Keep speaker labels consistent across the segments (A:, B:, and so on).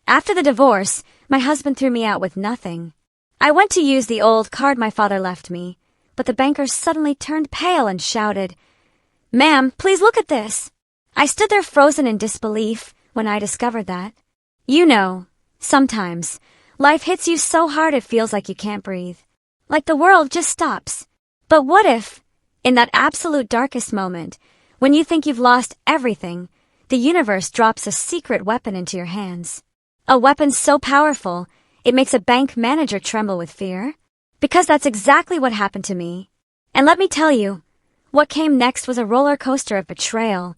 A: After the divorce, my husband threw me out with nothing. I went to use the old card my father left me, but the banker suddenly turned pale and shouted, "Ma'am, please look at this." I stood there frozen in disbelief when I discovered that. You know, sometimes, life hits you so hard it feels like you can't breathe. Like the world just stops. But what if, in that absolute darkest moment, when you think you've lost everything, the universe drops a secret weapon into your hands? A weapon so powerful, it makes a bank manager tremble with fear? Because that's exactly what happened to me. And let me tell you, what came next was a roller coaster of betrayal,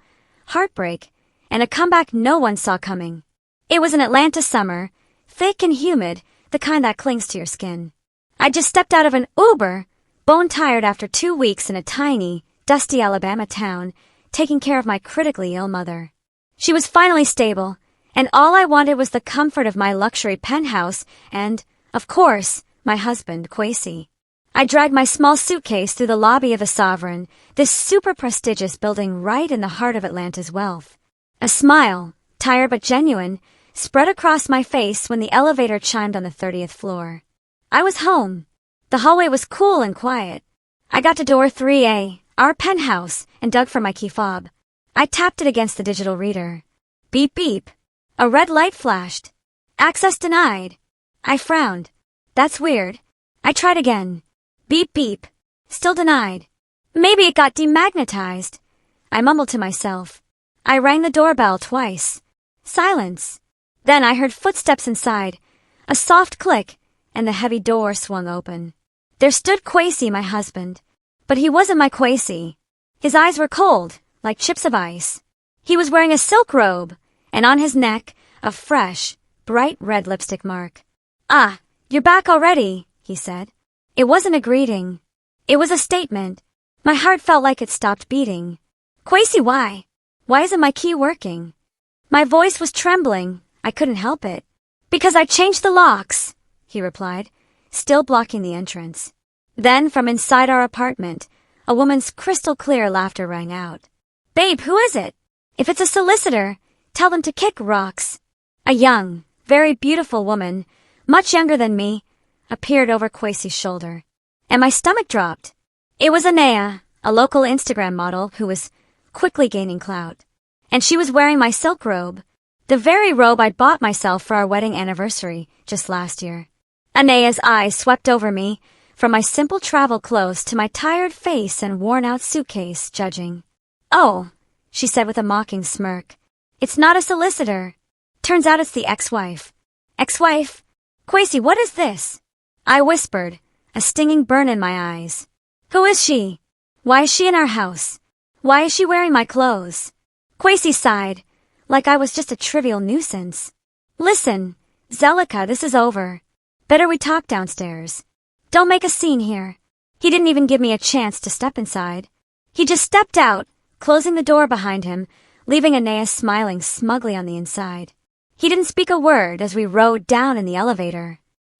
A: heartbreak, and a comeback no one saw coming. It was an Atlanta summer, thick and humid, the kind that clings to your skin. I just stepped out of an Uber, bone-tired after 2 weeks in a tiny, dusty Alabama town, taking care of my critically ill mother. She was finally stable, and all I wanted was the comfort of my luxury penthouse and, of course, my husband, Kwesi. I dragged my small suitcase through the lobby of the Sovereign, this super prestigious building right in the heart of Atlanta's wealth. A smile, tired but genuine, spread across my face when the elevator chimed on the 30th floor. I was home. The hallway was cool and quiet. I got to door 3A, our penthouse, and dug for my key fob. I tapped it against the digital reader. Beep beep. A red light flashed. Access denied. I frowned. That's weird. I tried again. Beep beep. Still denied. Maybe it got demagnetized. I mumbled to myself. I rang the doorbell twice. Silence. Then I heard footsteps inside. A soft click, and the heavy door swung open. There stood Kwesi, my husband. But he wasn't my Kwesi. His eyes were cold, like chips of ice. He was wearing a silk robe, and on his neck, a fresh, bright red lipstick mark. "Ah, you're back already," he said. It wasn't a greeting. It was a statement. My heart felt like it stopped beating. "Kwesi, why? Why isn't my key working?" My voice was trembling. I couldn't help it. "Because I changed the locks," he replied, still blocking the entrance. Then, from inside our apartment, a woman's crystal-clear laughter rang out. "Babe, who is it? If it's a solicitor, tell them to kick rocks." A young, very beautiful woman, much younger than me, appeared over Kwesi's shoulder, and my stomach dropped. It was Anaya, a local Instagram model who was quickly gaining clout. And she was wearing my silk robe, the very robe I'd bought myself for our wedding anniversary just last year. Anaya's eyes swept over me, from my simple travel clothes to my tired face and worn-out suitcase, judging. "Oh," she said with a mocking smirk, "it's not a solicitor. Turns out it's the ex-wife." "Ex-wife? Kwesi, what is this?" I whispered, a stinging burn in my eyes. "Who is she? Why is she in our house? Why is she wearing my clothes?" Kwesi sighed, like I was just a trivial nuisance. "Listen, Zelika, this is over. Better we talk downstairs. Don't make a scene here." He didn't even give me a chance to step inside. He just stepped out, closing the door behind him, leaving Anaya smiling smugly on the inside. He didn't speak a word as we rode down in the elevator.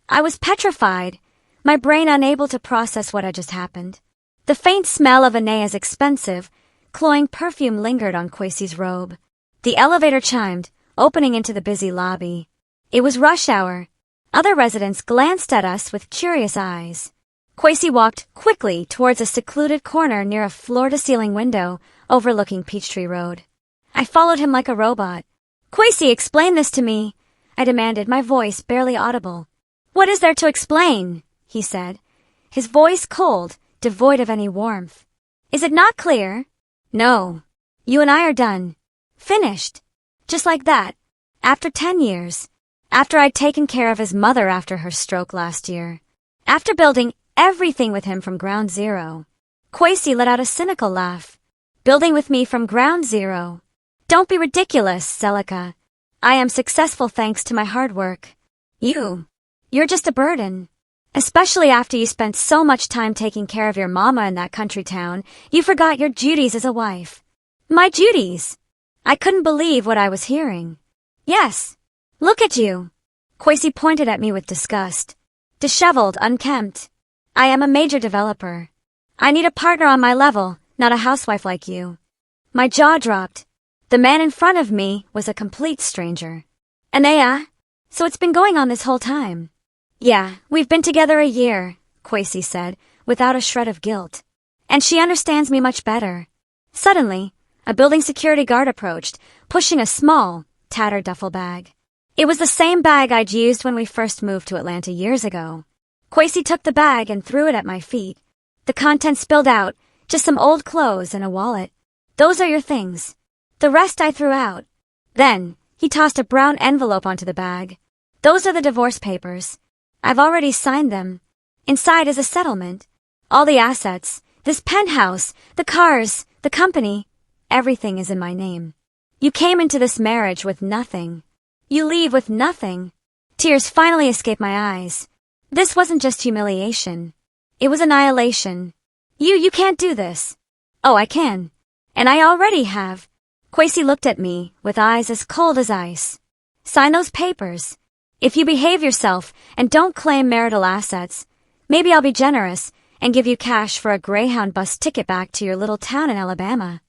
A: I was petrified, my brain unable to process what had just happened. The faint smell of Anaya's expensive, cloying perfume lingered on Kwesi's robe. The elevator chimed, opening into the busy lobby. It was rush hour. Other residents glanced at us with curious eyes. Kwesi walked quickly towards a secluded corner near a floor-to-ceiling window overlooking Peachtree Road. I followed him like a robot. "Kwesi, explain this to me," I demanded, my voice barely audible. "What is there to explain?" he said, his voice cold, devoid of any warmth. "Is it not clear?" "No. You and I are done. Finished. Just like that. After 10 years. After I'd taken care of his mother after her stroke last year. After building everything with him from ground zero." Kwesi let out a cynical laugh. "Building with me from ground zero. Don't be ridiculous, Zelika. I am successful thanks to my hard work. You're just a burden. Especially after you spent so much time taking care of your mama in that country town, you forgot your duties as a wife." "My duties?" I couldn't believe what I was hearing. "Yes. Look at you." Kwesi pointed at me with disgust. Disheveled, unkempt. "I am a major developer. I need a partner on my level, not a housewife like you." My jaw dropped. The man in front of me was a complete stranger. "Anaya, So it's been going on this whole time? Yeah, we've been together a year, Kwesi said, without a shred of guilt. And she understands me much better. Suddenly, a building security guard approached, pushing a small, tattered duffel bag. It was the same bag I'd used when we first moved to Atlanta years ago. Kwesi took the bag and threw it at my feet. The contents spilled out, just some old clothes and a wallet. Those are your things. The rest I threw out. Then, he tossed a brown envelope onto the bag. Those are the divorce papers. I've already signed them. Inside is a settlement. All the assets, this penthouse, the cars, the company, everything is in my name. You came into this marriage with nothing. You leave with nothing. Tears finally escaped my eyes. This wasn't just humiliation. It was annihilation. You can't do this. Oh, I can. And I already have. Kwesi looked at me with eyes as cold as ice. Sign those papers. If you behave yourself and don't claim marital assets, maybe I'll be generous and give you cash for a Greyhound bus ticket back to your little town in Alabama.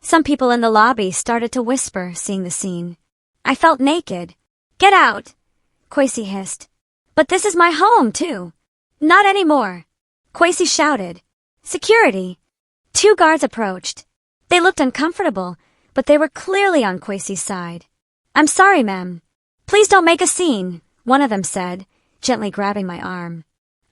A: Some people in the lobby started to whisper, seeing the scene. I felt naked. Get out, Kwesi hissed. But this is my home, too. Not anymore. Kwesi shouted. Security. 2 guards approached. They looked uncomfortable, but they were clearly on Kwesi's side. I'm sorry, ma'am. Please don't make a scene, one of them said, gently grabbing my arm.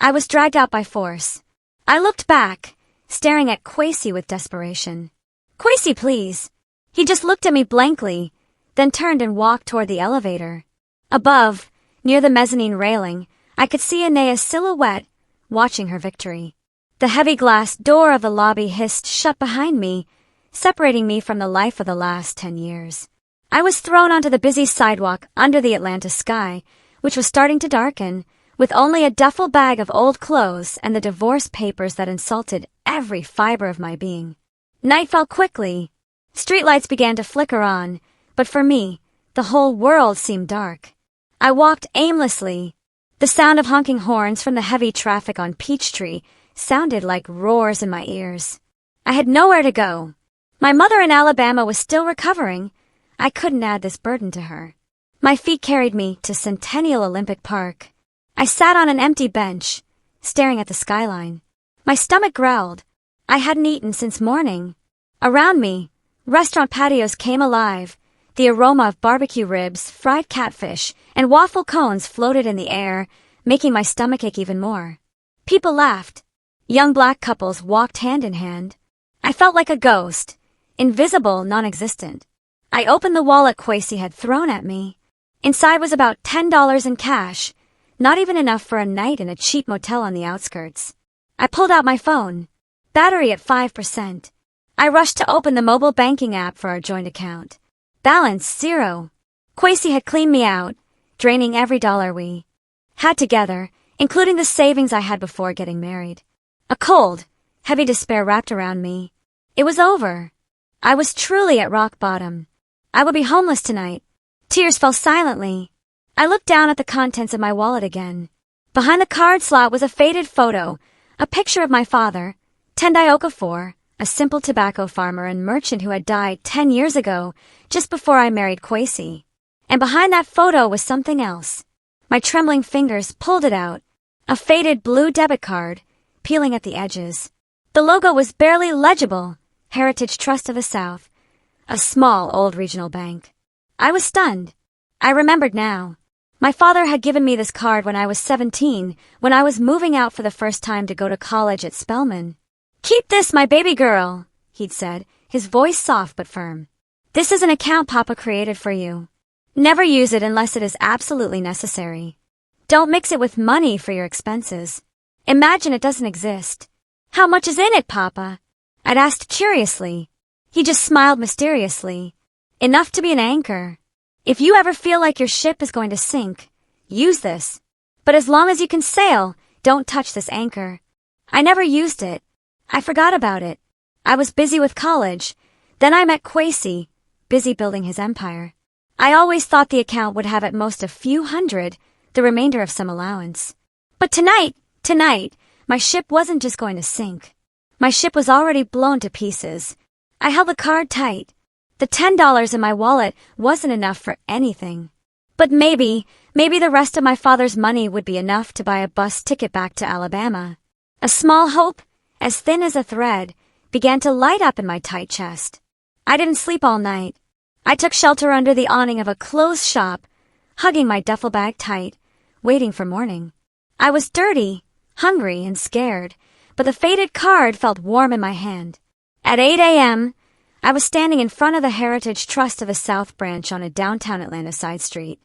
A: I was dragged out by force. I looked back, staring at Kwesi with desperation. Kwesi, please. He just looked at me blankly, then turned and walked toward the elevator. Above, near the mezzanine railing, I could see Anea's silhouette, watching her victory. The heavy glass door of the lobby hissed shut behind me, separating me from the life of the last 10 years. I was thrown onto the busy sidewalk under the Atlanta sky, which was starting to darken, with only a duffel bag of old clothes and the divorce papers that insulted every fiber of my being. Night fell quickly. Streetlights began to flicker on, but for me, the whole world seemed dark. I walked aimlessly. The sound of honking horns from the heavy traffic on Peachtree sounded like roars in my ears. I had nowhere to go. My mother in Alabama was still recovering. I couldn't add this burden to her. My feet carried me to Centennial Olympic Park. I sat on an empty bench, staring at the skyline. My stomach growled. I hadn't eaten since morning. Around me, restaurant patios came alive. The aroma of barbecue ribs, fried catfish, and waffle cones floated in the air, making my stomach ache even more. People laughed. Young black couples walked hand in hand. I felt like a ghost, invisible, non-existent. I opened the wallet Kwesi had thrown at me. Inside was about $10 in cash, not even enough for a night in a cheap motel on the outskirts. I pulled out my phone. Battery at 5%. I rushed to open the mobile banking app for our joint account. Balance 0. Kwesi had cleaned me out, draining every dollar we had together, including the savings I had before getting married. A cold, heavy despair wrapped around me. It was over. I was truly at rock bottom. I would be homeless tonight. Tears fell silently. I looked down at the contents of my wallet again. Behind the card slot was a faded photo, a picture of my father, Tendai Okafor, a simple tobacco farmer and merchant who had died 10 years ago, just before I married Kwesi. And behind that photo was something else. My trembling fingers pulled it out. A faded blue debit card, peeling at the edges. The logo was barely legible. Heritage Trust of the South. A small old regional bank. I was stunned. I remembered now. My father had given me this card when I was 17, when I was moving out for the first time to go to college at Spelman. Keep this, my baby girl, he'd said, his voice soft but firm. This is an account Papa created for you. Never use it unless it is absolutely necessary. Don't mix it with money for your expenses. Imagine it doesn't exist. How much is in it, Papa? I'd asked curiously. He just smiled mysteriously. Enough to be an anchor. If you ever feel like your ship is going to sink, use this. But as long as you can sail, don't touch this anchor. I never used it. I forgot about it. I was busy with college. Then I met Kwesi, busy building his empire. I always thought the account would have at most a few hundred, the remainder of some allowance. But tonight, my ship wasn't just going to sink. My ship was already blown to pieces. I held the card tight. The $10 in my wallet wasn't enough for anything. But maybe Maybe the rest of my father's money would be enough to buy a bus ticket back to Alabama. A small hope, as thin as a thread, began to light up in my tight chest. I didn't sleep all night. I took shelter under the awning of a clothes shop, hugging my duffel bag tight, waiting for morning. I was dirty, hungry, and scared, but the faded card felt warm in my hand. At 8 a.m., I was standing in front of the Heritage Trust of the South Branch on a downtown Atlanta side street.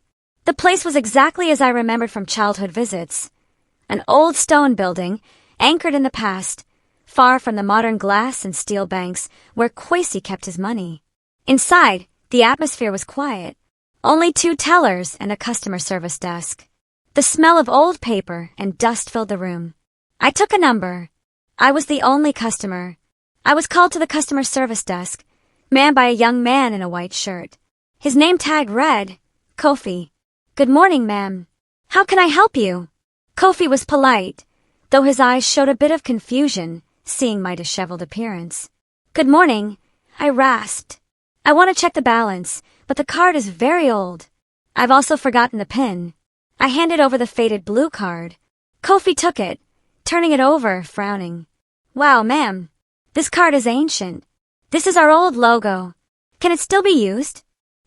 A: The place was exactly as I remembered from childhood visits. An old stone building, anchored in the past, far from the modern glass and steel banks where Kwesi kept his money. Inside, the atmosphere was quiet. Only 2 tellers and a customer service desk. The smell of old paper and dust filled the room. I took a number. I was the only customer. I was called to the customer service desk, manned by a young man in a white shirt. His name tag read, Kofi. Good morning, ma'am. How can I help you? Kofi was polite, though his eyes showed a bit of confusion, seeing my disheveled appearance. Good morning, I rasped. I want to check the balance, but the card is very old. I've also forgotten the PIN. I handed over the faded blue card. Kofi took it, turning it over, frowning. Wow, ma'am. This card is ancient. This is our old logo. Can it still be used?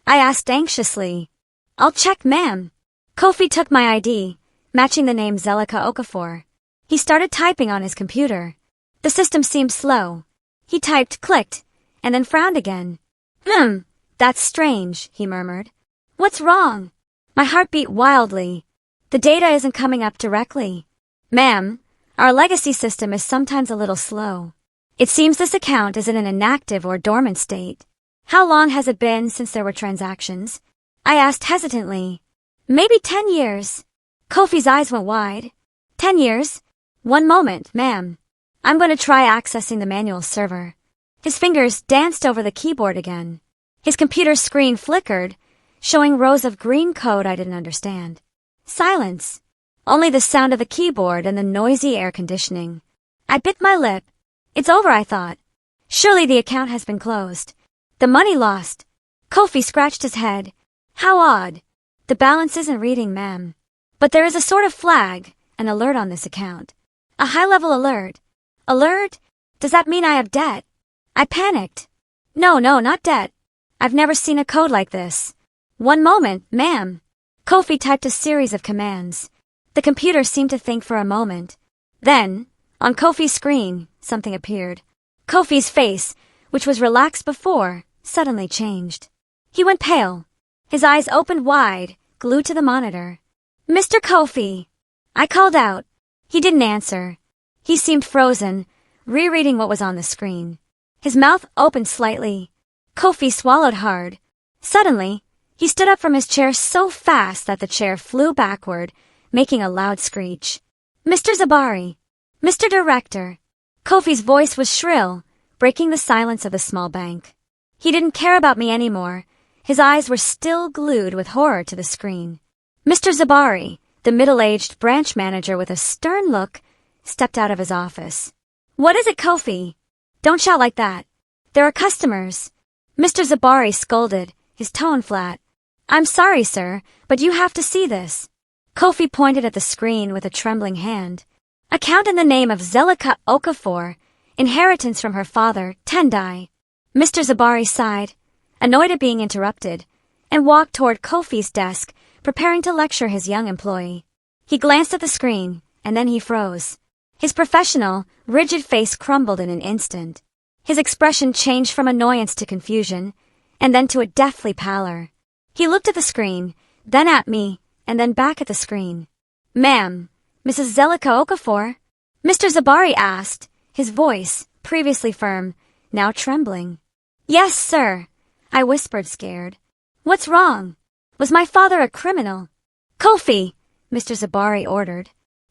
A: I asked anxiously. I'll check, ma'am. Kofi took my ID, matching the name Zelika Okafor. He started typing on his computer. The system seemed slow. He typed, clicked, and then frowned again. That's strange, he murmured. What's wrong? My heart beat wildly. The data isn't coming up directly. Ma'am, our legacy system is sometimes a little slow. It seems this account is in an inactive or dormant state. How long has it been since there were transactions? I asked hesitantly. Maybe 10 years. Kofi's eyes went wide. 10 years? One moment, ma'am. I'm going to try accessing the manual server. His fingers danced over the keyboard again. His computer screen flickered, showing rows of green code I didn't understand. Silence. Only the sound of the keyboard and the noisy air conditioning. I bit my lip. It's over, I thought. Surely the account has been closed. The money lost. Kofi scratched his head. How odd. The balance isn't reading, ma'am. But there is a sort of flag, an alert on this account. A high-level alert. Alert? Does that mean I have debt? I panicked. No, not debt. I've never seen a code like this. One moment, ma'am. Kofi typed a series of commands. The computer seemed to think for a moment. Then, on Kofi's screen, something appeared. Kofi's face, which was relaxed before, suddenly changed. He went pale. His eyes opened wide, glued to the monitor. Mr. Kofi! I called out. He didn't answer. He seemed frozen, rereading what was on the screen. His mouth opened slightly. Kofi swallowed hard. Suddenly, he stood up from his chair so fast that the chair flew backward, making a loud screech. Mr. Zabari! Mr. Director! Kofi's voice was shrill, breaking the silence of the small bank. He didn't care about me anymore. His eyes were still glued with horror to the screen. Mr. Zabari, the middle-aged branch manager with a stern look, stepped out of his office. What is it, Kofi? Don't shout like that. There are customers. Mr. Zabari scolded, his tone flat. I'm sorry, sir, but you have to see this. Kofi pointed at the screen with a trembling hand. Account in the name of Zelika Okafor, inheritance from her father, Tendai. Mr. Zabari sighed, annoyed at being interrupted, and walked toward Kofi's desk, preparing to lecture his young employee. He glanced at the screen, and then he froze. His professional, rigid face crumbled in an instant. His expression changed from annoyance to confusion, and then to a deathly pallor. He looked at the screen, then at me, and then back at the screen. Ma'am, Mrs. Zelika Okafor? Mr. Zabari asked, his voice, previously firm, now trembling. Yes, sir, I whispered, scared. What's wrong? Was my father a criminal? Kofi, Mr. Zabari ordered.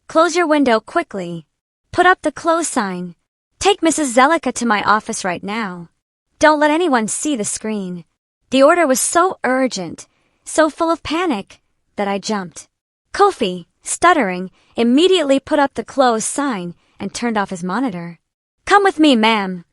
A: Close your window quickly. Put up the close sign. Take Mrs. Zelika to my office right now. Don't let anyone see the screen. The order was so urgent, so full of panic, that I jumped. Kofi, stuttering, immediately put up the close sign and turned off his monitor. Come with me, ma'am,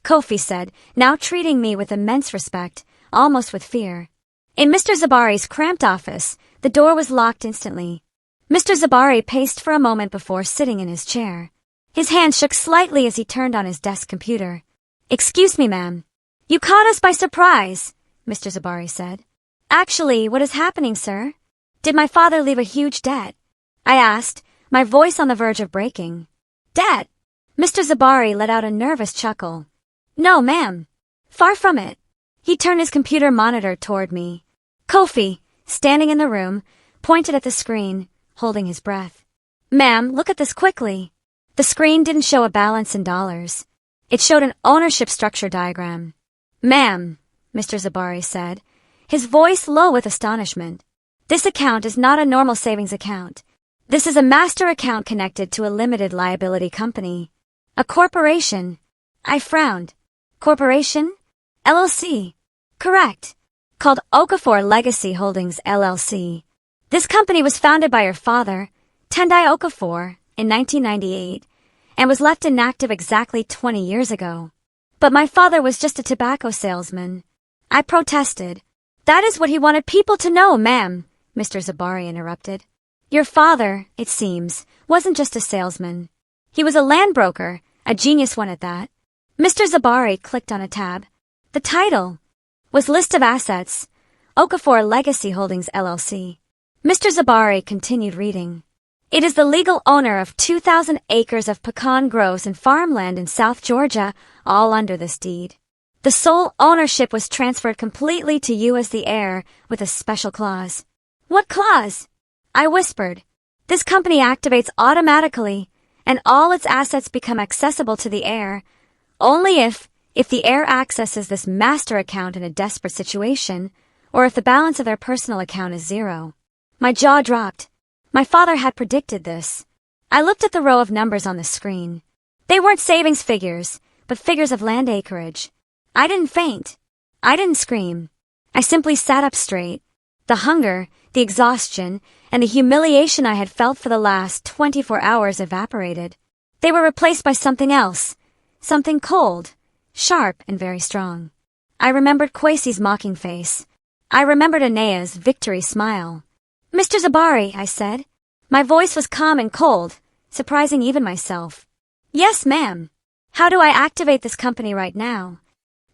A: Kofi said, now treating me with immense respect, almost with fear. In Mr. Zabari's cramped office, The door was locked instantly. Mr. Zabari paced for a moment before sitting in his chair. His hand shook slightly as he turned on his desk computer. "Excuse me, ma'am. You caught us by surprise," Mr. Zabari said. "Actually, what is happening, sir? Did my father leave a huge debt?" I asked, my voice on the verge of breaking. "Debt?" Mr. Zabari let out a nervous chuckle. "No, ma'am. Far from it." He turned his computer monitor toward me. Kofi, standing in the room, pointed at the screen, holding his breath. "Ma'am, look at this quickly." The screen didn't show a balance in dollars. It showed an ownership structure diagram. "Ma'am," Mr. Zabari said, his voice low with astonishment, "this account is not a normal savings account. This is a master account connected to a limited liability company. A corporation." I frowned. "Corporation? LLC. Correct. Called Okafor Legacy Holdings LLC. This company was founded by your father, Tendai Okafor, in 1998, and was left inactive exactly 20 years ago. But my father was just a tobacco salesman." I protested. "That is what he wanted people to know, ma'am," Mr. Zabari interrupted. "Your father, it seems, wasn't just a salesman. He was a land broker, a genius one at that." Mr. Zabari clicked on a tab. The title was List of Assets, Okafor Legacy Holdings LLC. Mr. Zabari continued reading. "It is the legal owner of 2,000 acres of pecan groves and farmland in South Georgia, all under this deed. The sole ownership was transferred completely to you as the heir, with a special clause." "What clause?" I whispered. "This company activates automatically, and all its assets become accessible to the heir, only if the heir accesses this master account in a desperate situation, or if the balance of their personal account is zero." My jaw dropped. My father had predicted this. I looked at the row of numbers on the screen. They weren't savings figures, but figures of land acreage. I didn't faint. I didn't scream. I simply sat up straight. The hunger, the exhaustion, and the humiliation I had felt for the last 24 hours evaporated. They were replaced by something else, something cold, sharp, and very strong. I remembered Kwesi's mocking face. I remembered Anea's victory smile. "Mr. Zabari," I said. My voice was calm and cold, surprising even myself. "Yes, ma'am. How do I activate this company right now?"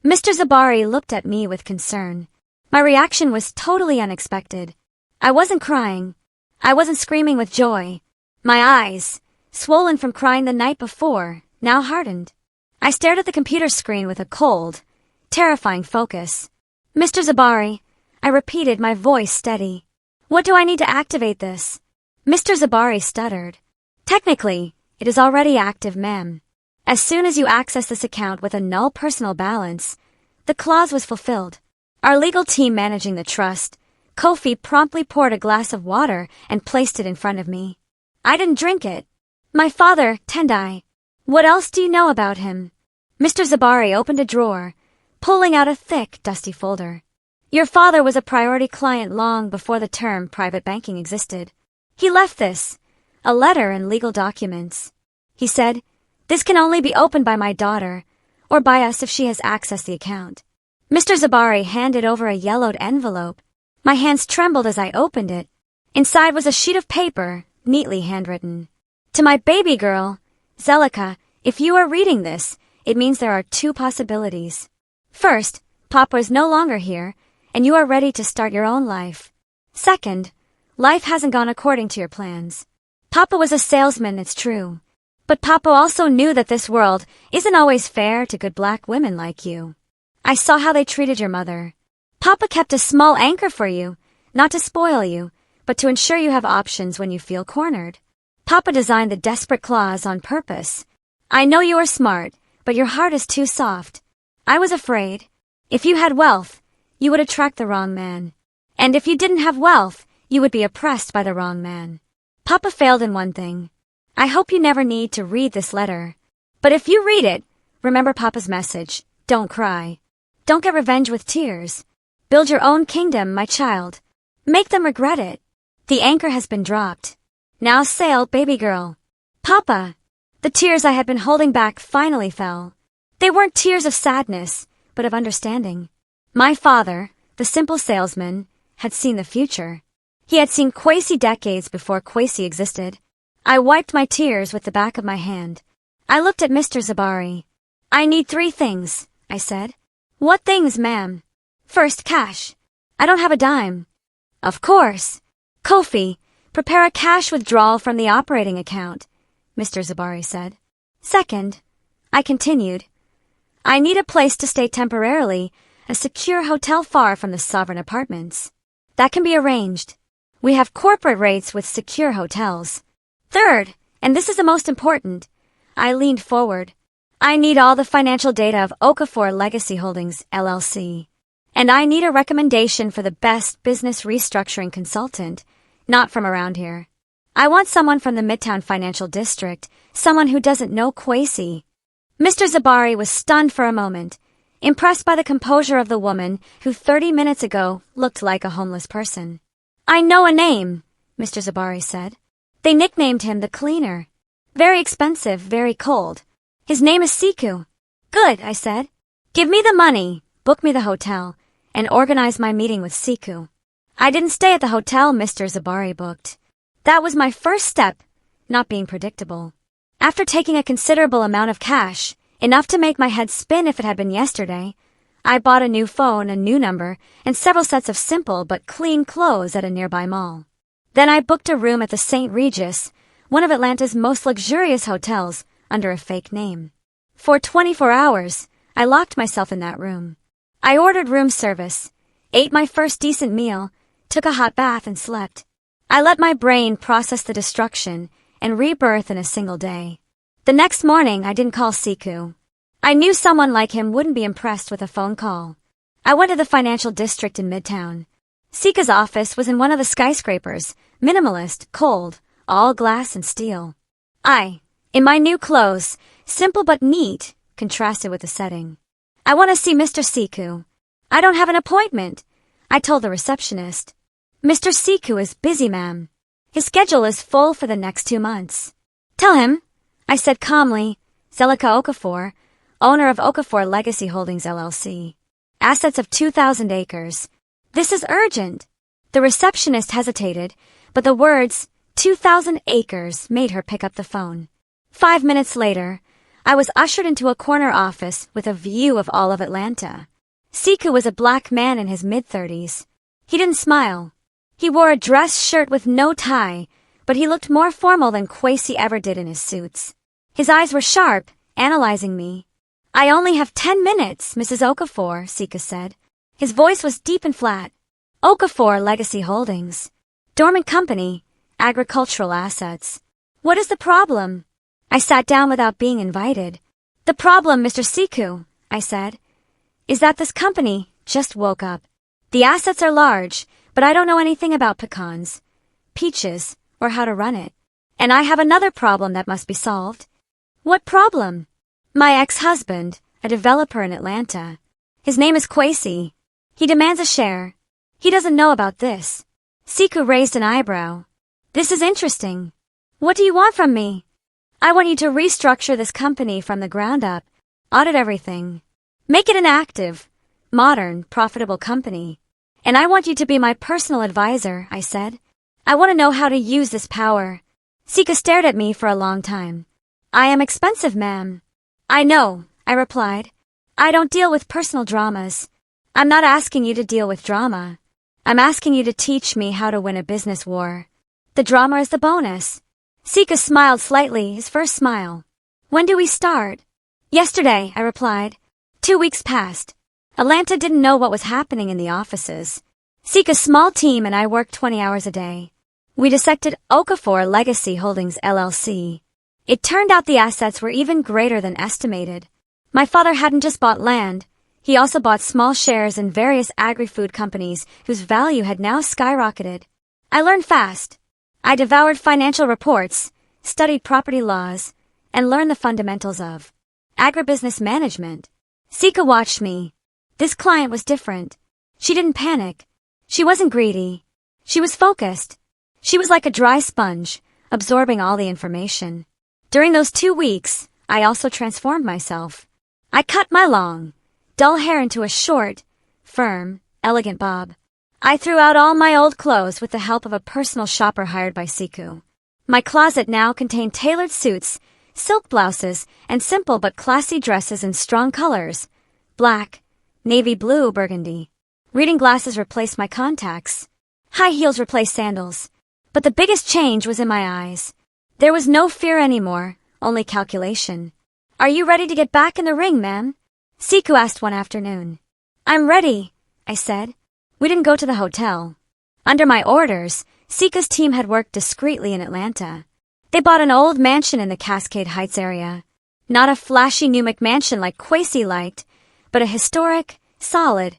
A: Mr. Zabari looked at me with concern. My reaction was totally unexpected. I wasn't crying. I wasn't screaming with joy. My eyes, swollen from crying the night before, now hardened. I stared at the computer screen with a cold, terrifying focus. "Mr. Zabari," I repeated, my voice steady. "What do I need to activate this?" Mr. Zabari stuttered. "Technically, it is already active, ma'am. As soon as you access this account with a null personal balance, the clause was fulfilled. Our legal team managing the trust, Kofi, promptly poured a glass of water and placed it in front of me. I didn't drink it. My father, Tendai. What else do you know about him?" Mr. Zabari opened a drawer, pulling out a thick, dusty folder. "Your father was a priority client long before the term private banking existed. He left this, a letter and legal documents. He said, 'This can only be opened by my daughter, or by us if she has accessed the account.'" Mr. Zabari handed over a yellowed envelope. My hands trembled as I opened it. Inside was a sheet of paper, neatly handwritten. "To my baby girl, Zelika, if you are reading this, it means there are two possibilities. First, Papa is no longer here, and you are ready to start your own life. Second, life hasn't gone according to your plans. Papa was a salesman, it's true. But Papa also knew that this world isn't always fair to good black women like you. I saw how they treated your mother. Papa kept a small anchor for you, not to spoil you, but to ensure you have options when you feel cornered. Papa designed the desperate clause on purpose. I know you are smart, but your heart is too soft. I was afraid. If you had wealth, you would attract the wrong man. And if you didn't have wealth, you would be oppressed by the wrong man. Papa failed in one thing. I hope you never need to read this letter. But if you read it, remember Papa's message. Don't cry. Don't get revenge with tears. Build your own kingdom, my child. Make them regret it. The anchor has been dropped. Now sail, baby girl." "Papa!" The tears I had been holding back finally fell. They weren't tears of sadness, but of understanding. My father, the simple salesman, had seen the future. He had seen Kwesi decades before Kwesi existed. I wiped my tears with the back of my hand. I looked at Mr. Zabari. I need 3 things, I said. What things, ma'am? First, cash. I don't have a dime. Of course. Kofi, prepare a cash withdrawal from the operating account, Mr. Zabari said. Second, I continued, I need a place to stay temporarily, a secure hotel far from the sovereign apartments. That can be arranged. We have corporate rates with secure hotels. Third, and this is the most important, I leaned forward. I need all the financial data of Okafor Legacy Holdings, LLC. And I need a recommendation for the best business restructuring consultant, not from around here. I want someone from the Midtown Financial District, someone who doesn't know Kwesi. Mr. Zabari was stunned for a moment, impressed by the composure of the woman who 30 minutes ago looked like a homeless person. I know a name, Mr. Zabari said. They nicknamed him the Cleaner. Very expensive, very cold. His name is Siku. Good, I said. Give me the money, book me the hotel, and organize my meeting with Siku. I didn't stay at the hotel Mr. Zabari booked. That was my first step, not being predictable. After taking a considerable amount of cash, enough to make my head spin if it had been yesterday, I bought a new phone, a new number, and several sets of simple but clean clothes at a nearby mall. Then I booked a room at the St. Regis, one of Atlanta's most luxurious hotels, under a fake name. For 24 hours, I locked myself in that room. I ordered room service, ate my first decent meal, took a hot bath and slept. I let my brain process the destruction and rebirth in a single day. The next morning, I didn't call Siku. I knew someone like him wouldn't be impressed with a phone call. I went to the financial district in Midtown. Sika's office was in one of the skyscrapers, minimalist, cold, all glass and steel. In my new clothes, simple but neat, contrasted with the setting. I want to see Mr. Siku. I don't have an appointment, I told the receptionist. Mr. Siku is busy, ma'am. His schedule is full for the next 2 months. Tell him, I said calmly, Zelika Okafor, owner of Okafor Legacy Holdings LLC. Assets of 2,000 acres. This is urgent. The receptionist hesitated, but the words 2,000 acres made her pick up the phone. 5 minutes later, I was ushered into a corner office with a view of all of Atlanta. Siku was a black man in his mid-30s. He didn't smile. He wore a dress shirt with no tie, but he looked more formal than Kwesi ever did in his suits. His eyes were sharp, analyzing me. I only have 10 minutes, Mrs. Okafor, Sika said. His voice was deep and flat. Okafor Legacy Holdings. Dormant company. Agricultural assets. What is the problem? I sat down without being invited. The problem, Mr. Siku, I said, is that this company just woke up. The assets are large, but I don't know anything about pecans, peaches, or how to run it. And I have another problem that must be solved. What problem? My ex-husband, a developer in Atlanta. His name is Kwesi. He demands a share. He doesn't know about this. Siku raised an eyebrow. This is interesting. What do you want from me? I want you to restructure this company from the ground up, audit everything. Make it an active, modern, profitable company. And I want you to be my personal advisor, I said. I want to know how to use this power. Sika stared at me for a long time. I am expensive, ma'am. I know, I replied. I don't deal with personal dramas. I'm not asking you to deal with drama. I'm asking you to teach me how to win a business war. The drama is the bonus. Sika smiled slightly, his first smile. When do we start? Yesterday, I replied. 2 weeks passed. Atlanta didn't know what was happening in the offices. Sika's small team and I worked 20 hours a day. We dissected Okafor Legacy Holdings LLC. It turned out the assets were even greater than estimated. My father hadn't just bought land. He also bought small shares in various agri-food companies whose value had now skyrocketed. I learned fast. I devoured financial reports, studied property laws, and learned the fundamentals of agribusiness management. Sika watched me. This client was different. She didn't panic. She wasn't greedy. She was focused. She was like a dry sponge, absorbing all the information. During those 2 weeks, I also transformed myself. I cut my long, dull hair into a short, firm, elegant bob. I threw out all my old clothes with the help of a personal shopper hired by Siku. My closet now contained tailored suits, silk blouses, and simple but classy dresses in strong colors: black, navy blue, burgundy. Reading glasses replaced my contacts. High heels replaced sandals. But the biggest change was in my eyes. There was no fear anymore, only calculation. "Are you ready to get back in the ring, ma'am?" Siku asked one afternoon. "I'm ready," I said. We didn't go to the hotel. Under my orders, Sika's team had worked discreetly in Atlanta. They bought an old mansion in the Cascade Heights area. Not a flashy new McMansion like Kwesi liked, but a historic, solid,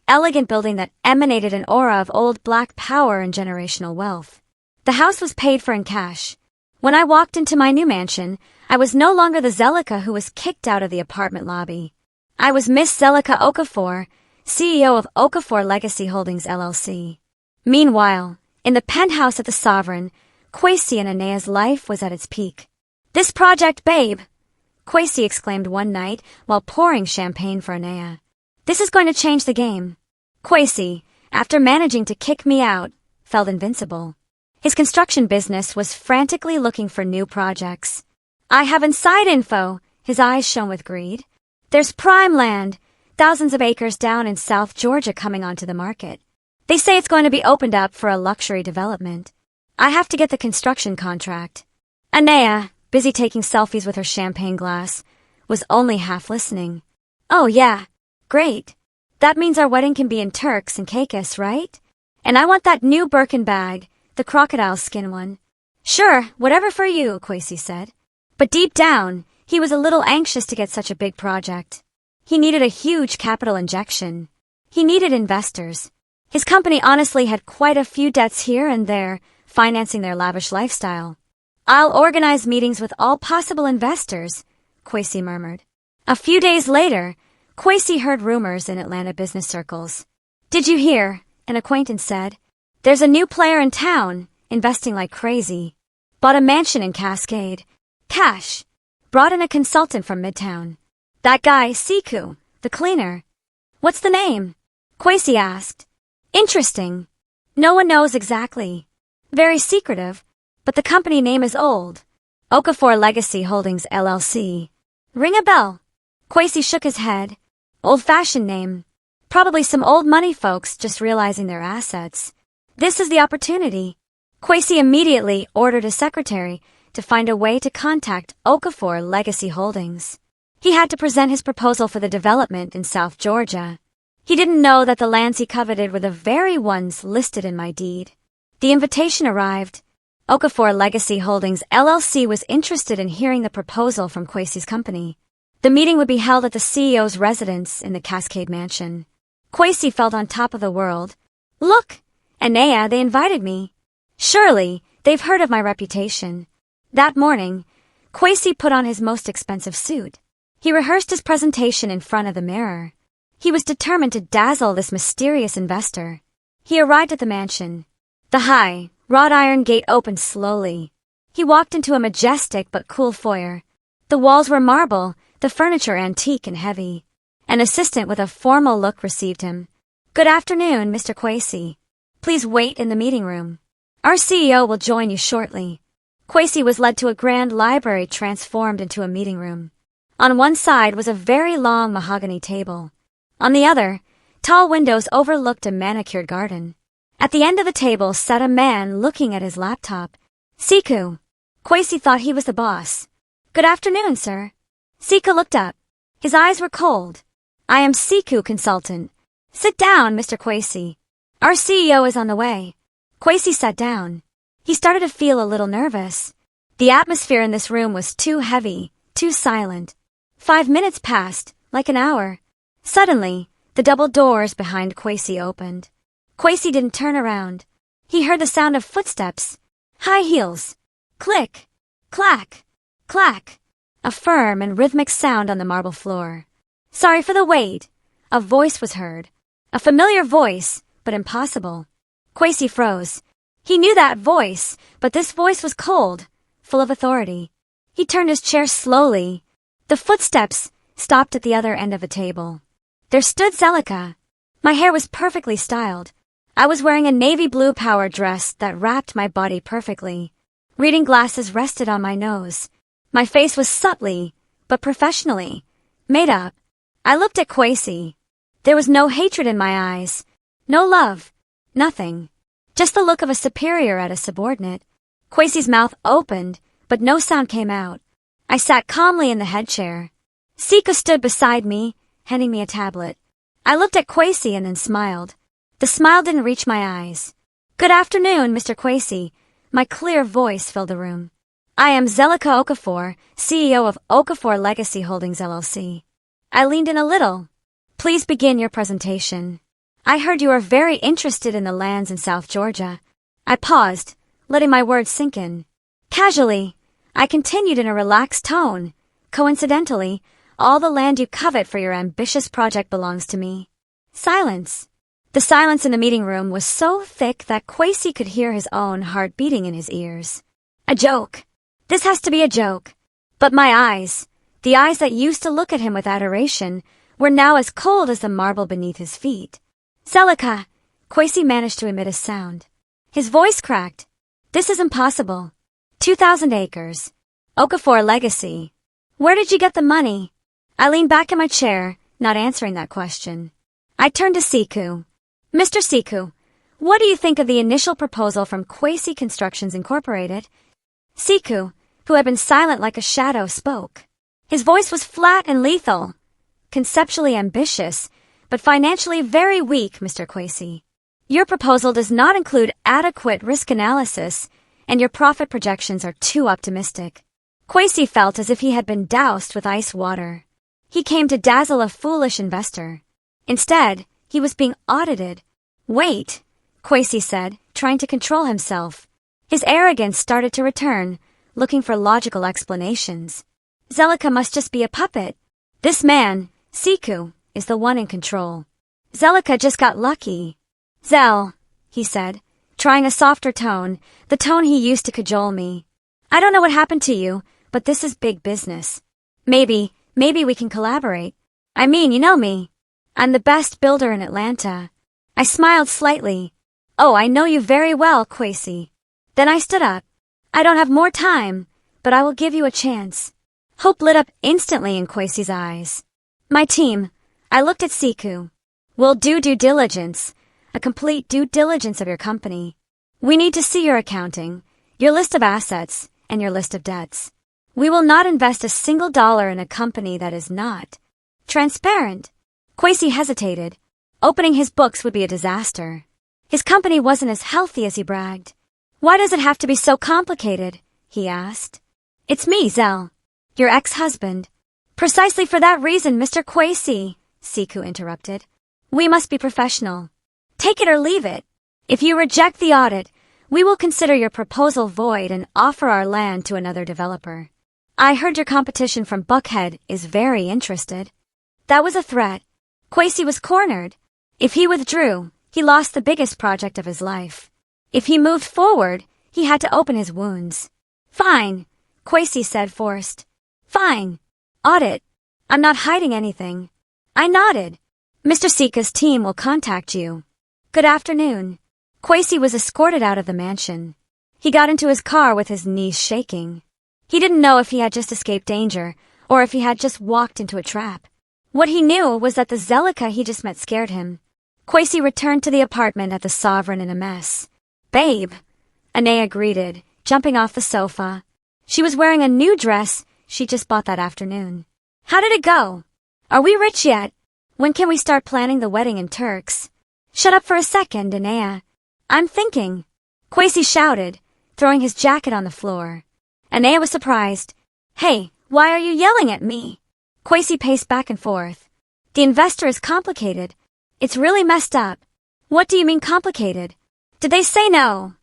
A: elegant building that emanated an aura of old black power and generational wealth. The house was paid for in cash. When I walked into my new mansion, I was no longer the Zelika who was kicked out of the apartment lobby. I was Miss Zelika Okafor, CEO of Okafor Legacy Holdings LLC. Meanwhile, in the penthouse at the Sovereign, Kwesi and Anaya's life was at its peak. "This project, babe," Kwesi exclaimed one night while pouring champagne for Anaya. "This is going to change the game." Kwesi, after managing to kick me out, felt invincible. His construction business was frantically looking for new projects. "I have inside info," his eyes shone with greed. "There's prime land, thousands of acres down in South Georgia coming onto the market. They say it's going to be opened up for a luxury development. I have to get the construction contract." Anaya, busy taking selfies with her champagne glass, was only half listening. "Oh yeah, great. That means our wedding can be in Turks and Caicos, right? And I want that new Birkin bag, the crocodile skin one." "Sure, whatever for you," Kwesi said. But deep down, he was a little anxious to get such a big project. He needed a huge capital injection. He needed investors. His company honestly had quite a few debts here and there, financing their lavish lifestyle. "I'll organize meetings with all possible investors," Kwesi murmured. A few days later, Kwesi heard rumors in Atlanta business circles. "Did you hear?" an acquaintance said. "There's a new player in town, investing like crazy. Bought a mansion in Cascade. Cash. Brought in a consultant from Midtown. That guy, Siku, the cleaner." "What's the name?" Kwesi asked. "Interesting. No one knows exactly. Very secretive, but the company name is old. Okafor Legacy Holdings LLC. Ring a bell?" Kwesi shook his head. "Old-fashioned name. Probably some old money folks just realizing their assets. This is the opportunity." Kwesi immediately ordered a secretary to find a way to contact Okafor Legacy Holdings. He had to present his proposal for the development in South Georgia. He didn't know that the lands he coveted were the very ones listed in my deed. The invitation arrived. Okafor Legacy Holdings LLC was interested in hearing the proposal from Kwesi's company. The meeting would be held at the CEO's residence in the Cascade Mansion. Kwesi felt on top of the world. "Look, Anaya, they invited me. Surely, they've heard of my reputation." That morning, Kwesi put on his most expensive suit. He rehearsed his presentation in front of the mirror. He was determined to dazzle this mysterious investor. He arrived at the mansion. The high, wrought iron gate opened slowly. He walked into a majestic but cool foyer. The walls were marble, the furniture antique and heavy. An assistant with a formal look received him. "Good afternoon, Mr. Kwesi. Please wait in the meeting room. Our CEO will join you shortly." Kwesi was led to a grand library transformed into a meeting room. On one side was a very long mahogany table. On the other, tall windows overlooked a manicured garden. At the end of the table sat a man looking at his laptop. "Siku." Kwesi thought he was the boss. "Good afternoon, sir." Siku looked up. His eyes were cold. "I am Siku, consultant. Sit down, Mr. Kwesi. Our CEO is on the way." Kwesi sat down. He started to feel a little nervous. The atmosphere in this room was too heavy, too silent. 5 minutes passed, like an hour. Suddenly, the double doors behind Kwesi opened. Kwesi didn't turn around. He heard the sound of footsteps. High heels. Click, clack, clack. A firm and rhythmic sound on the marble floor. "Sorry for the wait." A voice was heard. A familiar voice, but impossible. Kwesi froze. He knew that voice, but this voice was cold, full of authority. He turned his chair slowly. The footsteps stopped at the other end of the table. There stood Zelika. My hair was perfectly styled. I was wearing a navy blue power dress that wrapped my body perfectly. Reading glasses rested on my nose. My face was subtly, but professionally, made up. I looked at Kwesi. There was no hatred in my eyes. No love. Nothing. Just the look of a superior at a subordinate. Kwesi's mouth opened, but no sound came out. I sat calmly in the head chair. Sika stood beside me, handing me a tablet. I looked at Kwesi and then smiled. The smile didn't reach my eyes. Good afternoon, Mr. Kwesi. My clear voice filled the room. I am Zelika Okafor, CEO of Okafor Legacy Holdings LLC. I leaned in a little. Please begin your presentation. I heard you are very interested in the lands in South Georgia. I paused, letting my words sink in. Casually, I continued in a relaxed tone. Coincidentally, all the land you covet for your ambitious project belongs to me. Silence. The silence in the meeting room was so thick that Kwesi could hear his own heart beating in his ears. A joke. This has to be a joke. But my eyes, the eyes that used to look at him with adoration, were now as cold as the marble beneath his feet. Zelika, Kwesi managed to emit a sound. His voice cracked. This is impossible. 2,000 acres. Okafor Legacy. Where did you get the money? I leaned back in my chair, not answering that question. I turned to Siku. Mr. Siku, what do you think of the initial proposal from Kwesi Constructions Incorporated? Siku, who had been silent like a shadow, spoke. His voice was flat and lethal. Conceptually ambitious, but financially very weak, Mr. Kwesi. Your proposal does not include adequate risk analysis, and your profit projections are too optimistic. Kwesi felt as if he had been doused with ice water. He came to dazzle a foolish investor. Instead, he was being audited. Wait, Kwesi said, trying to control himself. His arrogance started to return, looking for logical explanations. Zelika must just be a puppet. This man, Siku, is the one in control. Zelika just got lucky. Zel, he said, trying a softer tone, the tone he used to cajole me. I don't know what happened to you, but this is big business. Maybe we can collaborate. I mean, you know me. I'm the best builder in Atlanta. I smiled slightly. Oh, I know you very well, Kwesi. Then I stood up. I don't have more time, but I will give you a chance. Hope lit up instantly in Kwesi's eyes. My team, I looked at Siku. We'll do due diligence, a complete due diligence of your company. We need to see your accounting, your list of assets, and your list of debts. We will not invest a single dollar in a company that is not transparent. Kwesi hesitated. Opening his books would be a disaster. His company wasn't as healthy as he bragged. Why does it have to be so complicated? He asked. It's me, Zel, your ex-husband. Precisely for that reason, Mr. Kwesi, Siku interrupted. We must be professional. Take it or leave it. If you reject the audit, we will consider your proposal void and offer our land to another developer. I heard your competition from Buckhead is very interested. That was a threat. Kwesi was cornered. If he withdrew, he lost the biggest project of his life. If he moved forward, he had to open his wounds. Fine, Kwesi said, forced. Fine. Audit. I'm not hiding anything. I nodded. Mr. Sika's team will contact you. Good afternoon. Kwesi was escorted out of the mansion. He got into his car with his knees shaking. He didn't know if he had just escaped danger or if he had just walked into a trap. What he knew was that the Zelika he just met scared him. Kwesi returned to the apartment at the Sovereign in a mess. Babe, Anaya greeted, jumping off the sofa. She was wearing a new dress she just bought that afternoon. How did it go? Are we rich yet? When can we start planning the wedding in Turks? Shut up for a second, Anaya. I'm thinking. Kwesi shouted, throwing his jacket on the floor. Anaya was surprised. Hey, why are you yelling at me? Kwesi paced back and forth. The investor is complicated. It's really messed up. What do you mean complicated? Did they say no?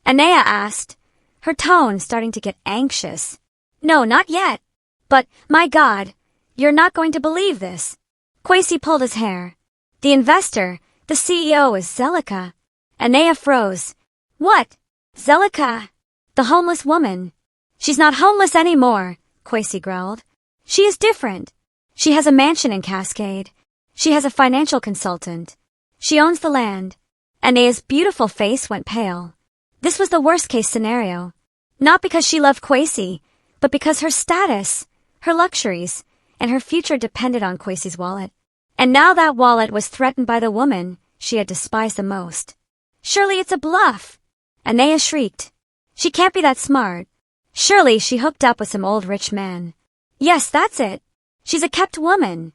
A: Anaya asked, her tone starting to get anxious. No, not yet. But, my God, you're not going to believe this. Kwesi pulled his hair. The investor, the CEO, is Zelika. Anaya froze. What? Zelika? The homeless woman. She's not homeless anymore, Kwesi growled. She is different. She has a mansion in Cascade. She has a financial consultant. She owns the land. Anea's beautiful face went pale. This was the worst-case scenario. Not because she loved Kwesi, but because her status, her luxuries, and her future depended on Kwesi's wallet. And now that wallet was threatened by the woman she had despised the most. Surely it's a bluff! Anea shrieked. She can't be that smart. Surely she hooked up with some old rich man. Yes, that's it. She's a kept woman.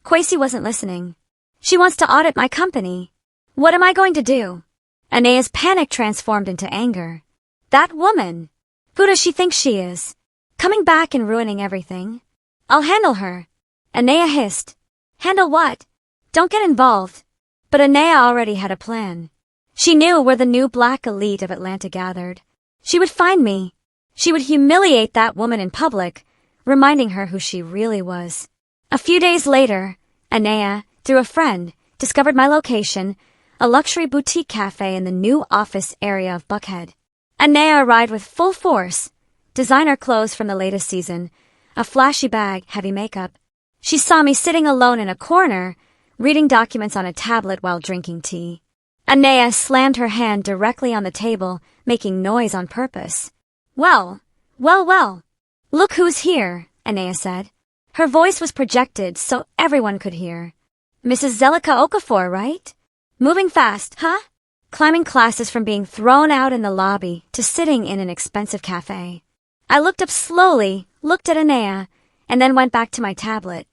A: Kwesi wasn't listening. She wants to audit my company. What am I going to do? Anea's panic transformed into anger. That woman! Who does she think she is? Coming back and ruining everything? I'll handle her. Anea hissed. Handle what? Don't get involved. But Anea already had a plan. She knew where the new black elite of Atlanta gathered. She would find me. She would humiliate that woman in public, reminding her who she really was. A few days later, Anea, through a friend, discovered my location, a luxury boutique cafe in the new office area of Buckhead. Anea arrived with full force, designer clothes from the latest season, a flashy bag, heavy makeup. She saw me sitting alone in a corner, reading documents on a tablet while drinking tea. Anea slammed her hand directly on the table, making noise on purpose. Well. Look who's here, Anea said. Her voice was projected so everyone could hear. Mrs. Zelika Okafor, right? Moving fast, huh? Climbing classes from being thrown out in the lobby to sitting in an expensive cafe. I looked up slowly, looked at Anea, and then went back to my tablet.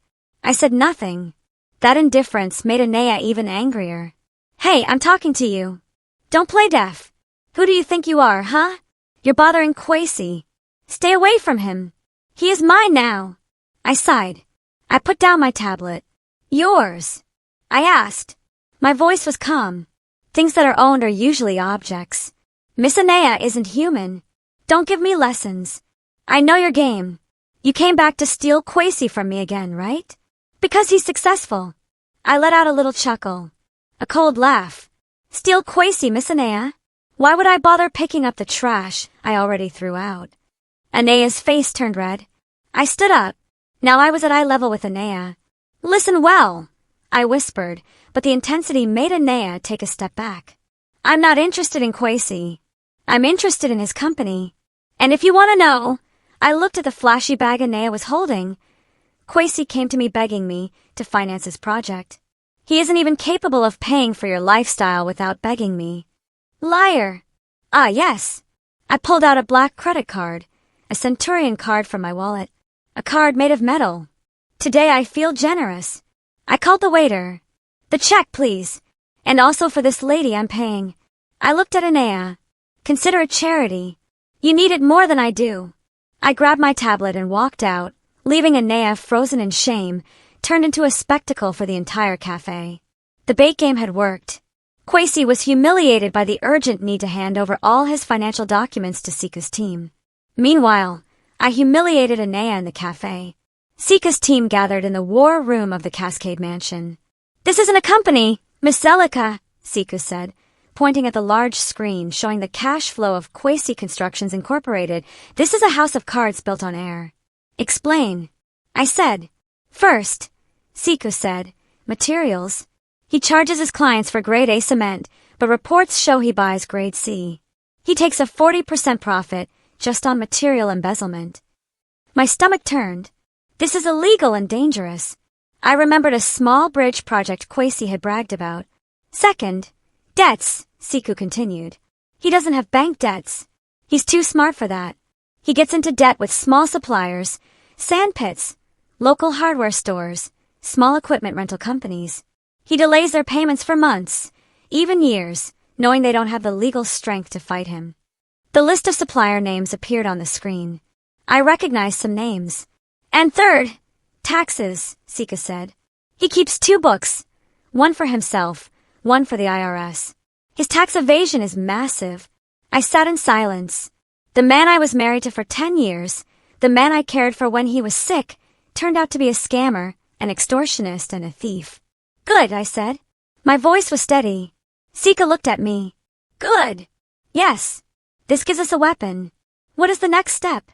A: I said nothing. That indifference made Anea even angrier. Hey, I'm talking to you. Don't play deaf. Who do you think you are, huh? You're bothering Kwesi. Stay away from him. He is mine now. I sighed. I put down my tablet. Yours? I asked. My voice was calm. Things that are owned are usually objects. Miss Anea isn't human. Don't give me lessons. I know your game. You came back to steal Kwesi from me again, right? Because he's successful. I let out a little chuckle. A cold laugh. Steal Kwesi, Miss Anea? Why would I bother picking up the trash I already threw out? Anea's face turned red. I stood up. Now I was at eye level with Anea. Listen well, I whispered, but the intensity made Anea take a step back. I'm not interested in Kwesi. I'm interested in his company. And if you want to know, I looked at the flashy bag Anea was holding. Kwesi came to me begging me to finance his project. He isn't even capable of paying for your lifestyle without begging me. Liar! Ah, yes. I pulled out a black credit card, a Centurion card from my wallet, a card made of metal. Today I feel generous. I called the waiter. The check, please. And also for this lady I'm paying. I looked at Anea. Consider it charity. You need it more than I do. I grabbed my tablet and walked out, leaving Anea frozen in shame, turned into a spectacle for the entire cafe. The bait game had worked. Kwesi was humiliated by the urgent need to hand over all his financial documents to Sika's team. Meanwhile, I humiliated Anea in the cafe. Sika's team gathered in the war room of the Cascade Mansion. This isn't a company, Miss Zelika, Sika said, pointing at the large screen showing the cash flow of Kwesi Constructions Incorporated. This is a house of cards built on air. Explain. I said. First, Sika said, materials. He charges his clients for grade A cement, but reports show he buys grade C. He takes a 40% profit just on material embezzlement. My stomach turned. This is illegal and dangerous. I remembered a small bridge project Kwesi had bragged about. Second, debts, Siku continued. He doesn't have bank debts. He's too smart for that. He gets into debt with small suppliers, sand pits, local hardware stores, small equipment rental companies. He delays their payments for months, even years, knowing they don't have the legal strength to fight him. The list of supplier names appeared on the screen. I recognized some names. And third, taxes, Sika said. He keeps 2 books, one for himself, one for the IRS. His tax evasion is massive. I sat in silence. The man I was married to for 10 years, the man I cared for when he was sick, turned out to be a scammer, an extortionist, and a thief. Good, I said. My voice was steady. Sika looked at me. Good. Yes. This gives us a weapon. What is the next step?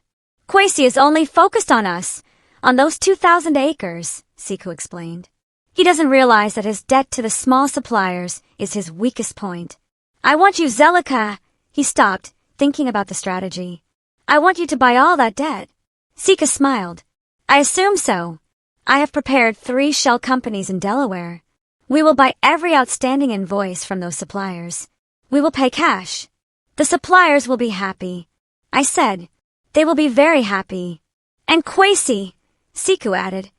A: Kwesi is only focused on us, on those 2,000 acres, Siku explained. He doesn't realize that his debt to the small suppliers is his weakest point. I want you, Zelika. He stopped, thinking about the strategy. I want you to buy all that debt. Sika smiled. I assume so. I have prepared 3 shell companies in Delaware. We will buy every outstanding invoice from those suppliers. We will pay cash. The suppliers will be happy. I said. They will be very happy. And Kwesi, Siku added,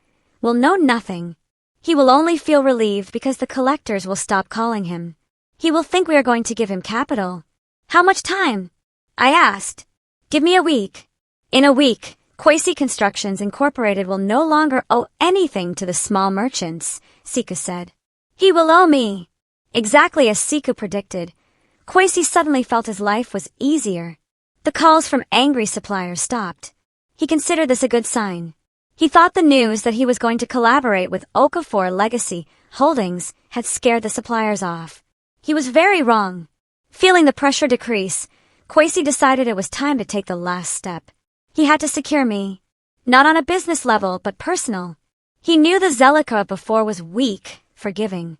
A: will know nothing. He will only feel relieved because the collectors will stop calling him. He will think we are going to give him capital. How much time? I asked. Give me a week. In a week, Kwesi Constructions Incorporated will no longer owe anything to the small merchants, Sika said. He will owe me. Exactly as Sika predicted, Kwesi suddenly felt his life was easier. The calls from angry suppliers stopped. He considered this a good sign. He thought the news that he was going to collaborate with Okafor Legacy Holdings had scared the suppliers off. He was very wrong. Feeling the pressure decrease, Kwesi decided it was time to take the last step. He had to secure me. Not on a business level, but personal. He knew the Zelika before was weak, forgiving,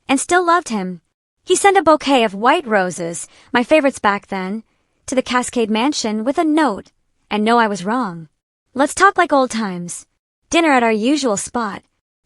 A: and still loved him. He sent a bouquet of white roses, my favorites back then, to the Cascade Mansion with a note, and no, I was wrong. Let's talk like old times. Dinner at our usual spot.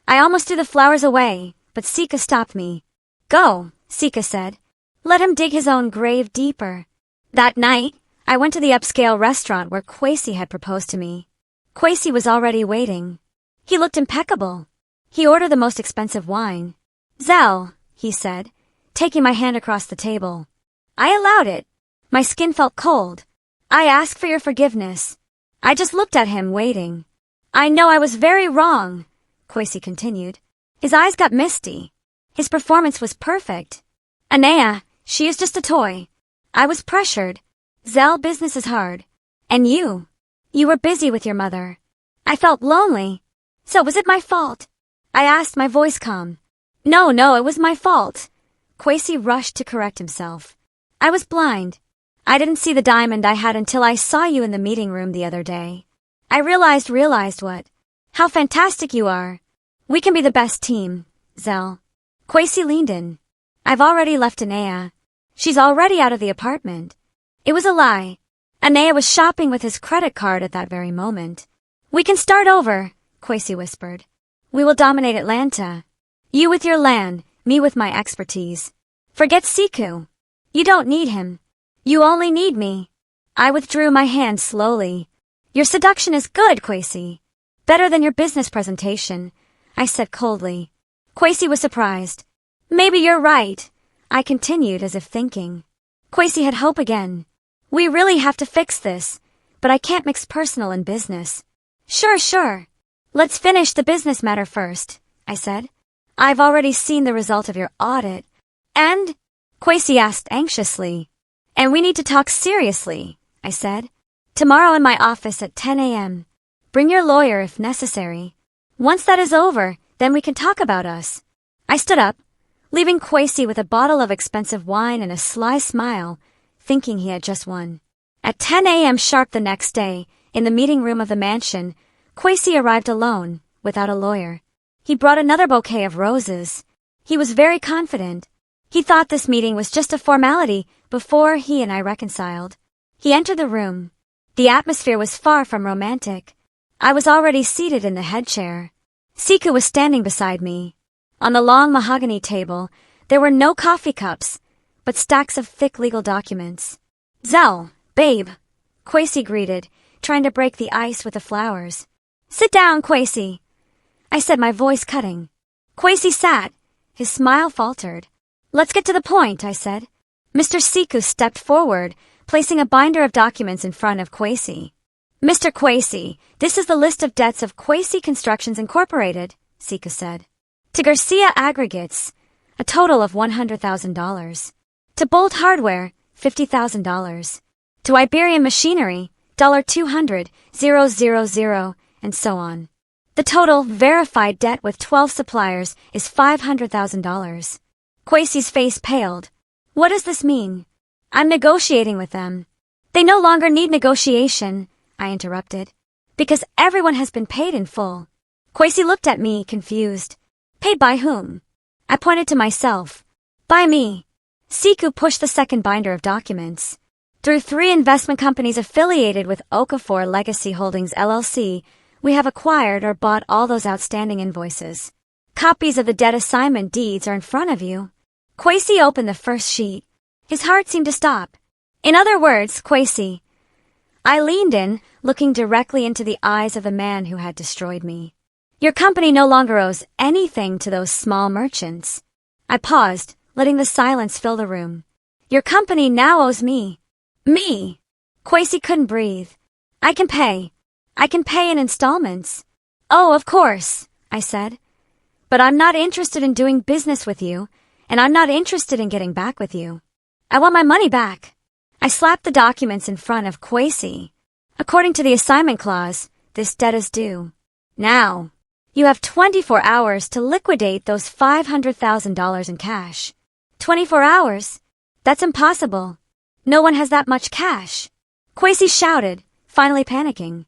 A: I almost threw the flowers away, but Sika stopped me. Go, Sika said. Let him dig his own grave deeper. That night, I went to the upscale restaurant where Kwesi had proposed to me. Kwesi was already waiting. He looked impeccable. He ordered the most expensive wine. Zell, he said, taking my hand across the table. I allowed it. My skin felt cold. I asked for your forgiveness. I just looked at him, waiting. I know I was very wrong, Kwesi continued. His eyes got misty. His performance was perfect. Anea, she is just a toy. I was pressured. Zell, business is hard. And you were busy with your mother. I felt lonely. So was it my fault? I asked, my voice calm. No, it was my fault. Kwesi rushed to correct himself. I was blind. I didn't see the diamond I had until I saw you in the meeting room the other day. I realized what? How fantastic you are. We can be the best team, Zell. Kwesi leaned in. I've already left Anea. She's already out of the apartment. It was a lie. Anea was shopping with his credit card at that very moment. We can start over, Kwesi whispered. We will dominate Atlanta. You with your land, me with my expertise. Forget Siku. You don't need him. You only need me. I withdrew my hand slowly. Your seduction is good, Kwesi. Better than your business presentation, I said coldly. Kwesi was surprised. Maybe you're right, I continued as if thinking. Kwesi had hope again. We really have to fix this, but I can't mix personal and business. Sure. Let's finish the business matter first, I said. I've already seen the result of your audit. And? Kwesi asked anxiously. And we need to talk seriously, I said. Tomorrow in my office at 10 a.m. Bring your lawyer if necessary. Once that is over, then we can talk about us. I stood up, leaving Kwesi with a bottle of expensive wine and a sly smile, thinking he had just won. At 10 a.m. sharp the next day, in the meeting room of the mansion, Kwesi arrived alone, without a lawyer. He brought another bouquet of roses. He was very confident. He thought this meeting was just a formality before he and I reconciled. He entered the room. The atmosphere was far from romantic. I was already seated in the head chair. Sika was standing beside me. On the long mahogany table, there were no coffee cups, but stacks of thick legal documents. Zell, babe, Kwesi greeted, trying to break the ice with the flowers. Sit down, Kwesi, I said, my voice cutting. Kwesi sat. His smile faltered. Let's get to the point, I said. Mr. Siku stepped forward, placing a binder of documents in front of Kwesi. Mr. Kwesi, this is the list of debts of Kwesi Constructions Incorporated, Sika said. To Garcia Aggregates, a total of $100,000. To Bolt Hardware, $50,000. To Iberian Machinery, $200,000, and so on. The total verified debt with 12 suppliers is $500,000. Kwesi's face paled. What does this mean? I'm negotiating with them. They no longer need negotiation, I interrupted, because everyone has been paid in full. Kwesi looked at me, confused. Paid by whom? I pointed to myself. By me. Siku pushed the second binder of documents. Through 3 investment companies affiliated with Okafor Legacy Holdings LLC, we have acquired or bought all those outstanding invoices. Copies of the debt assignment deeds are in front of you. Kwesi opened the first sheet. His heart seemed to stop. In other words, Kwesi. I leaned in, looking directly into the eyes of the man who had destroyed me. Your company no longer owes anything to those small merchants. I paused, letting the silence fill the room. Your company now owes me. Me! Kwesi couldn't breathe. I can pay. I can pay in installments. Oh, of course, I said. But I'm not interested in doing business with you, and I'm not interested in getting back with you. I want my money back. I slapped the documents in front of Kwesi. According to the assignment clause, this debt is due. Now, you have 24 hours to liquidate those $500,000 in cash. 24 hours? That's impossible. No one has that much cash. Kwesi shouted, finally panicking.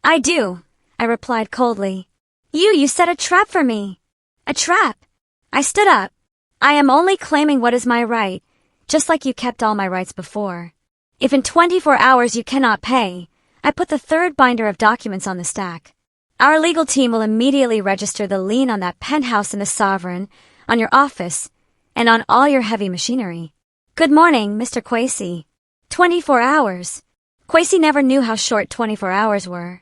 A: I do, I replied coldly. You set a trap for me. A trap? I stood up. I am only claiming what is my right, just like you kept all my rights before. If in 24 hours you cannot pay, I put the third binder of documents on the stack. Our legal team will immediately register the lien on that penthouse in the Sovereign, on your office, and on all your heavy machinery. Good morning, Mr. Kwesi. 24 hours. Kwesi never knew how short 24 hours were.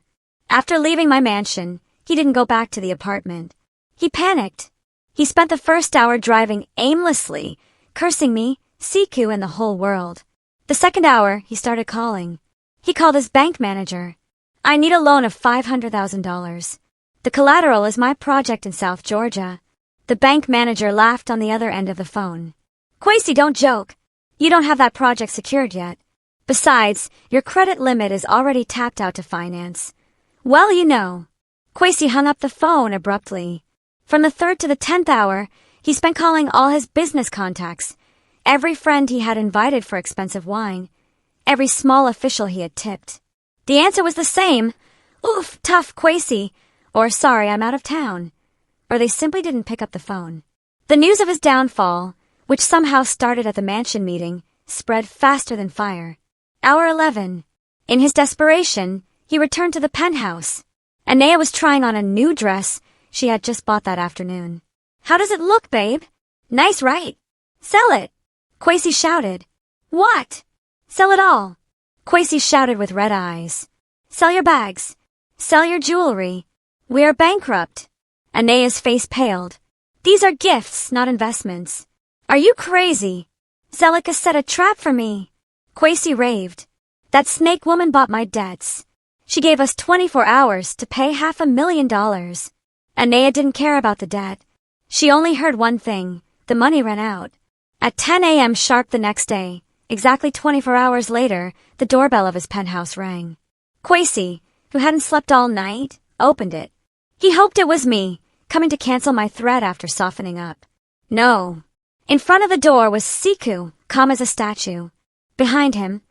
A: After leaving my mansion, he didn't go back to the apartment. He panicked. He spent the first hour driving aimlessly, cursing me, Siku, and the whole world. The second hour, he started calling. He called his bank manager. I need a loan of $500,000. The collateral is my project in South Georgia. The bank manager laughed on the other end of the phone. Kwesi, don't joke. You don't have that project secured yet. Besides, your credit limit is already tapped out to finance. Well, you know. Kwesi hung up the phone abruptly. From the 3rd to the 10th hour, he spent calling all his business contacts, every friend he had invited for expensive wine, every small official he had tipped. The answer was the same. Oof, tough, Kwesi. Or sorry, I'm out of town. Or they simply didn't pick up the phone. The news of his downfall, which somehow started at the mansion meeting, spread faster than fire. Hour 11. In his desperation, he returned to the penthouse. Anea was trying on a new dress she had just bought that afternoon. How does it look, babe? Nice, right? Sell it. Kwesi shouted. What? Sell it all. Kwesi shouted with red eyes. Sell your bags. Sell your jewelry. We are bankrupt. Anea's face paled. These are gifts, not investments. Are you crazy? Zelika set a trap for me. Kwesi raved. That snake woman bought my debts. She gave us 24 hours to pay $500,000. Anea didn't care about the debt. She only heard one thing. The money ran out. At 10 a.m. sharp the next day, exactly 24 hours later, the doorbell of his penthouse rang. Kwesi, who hadn't slept all night, opened it. He hoped it was me, coming to cancel my threat after softening up. No. In front of the door was Siku, calm as a statue. Behind him,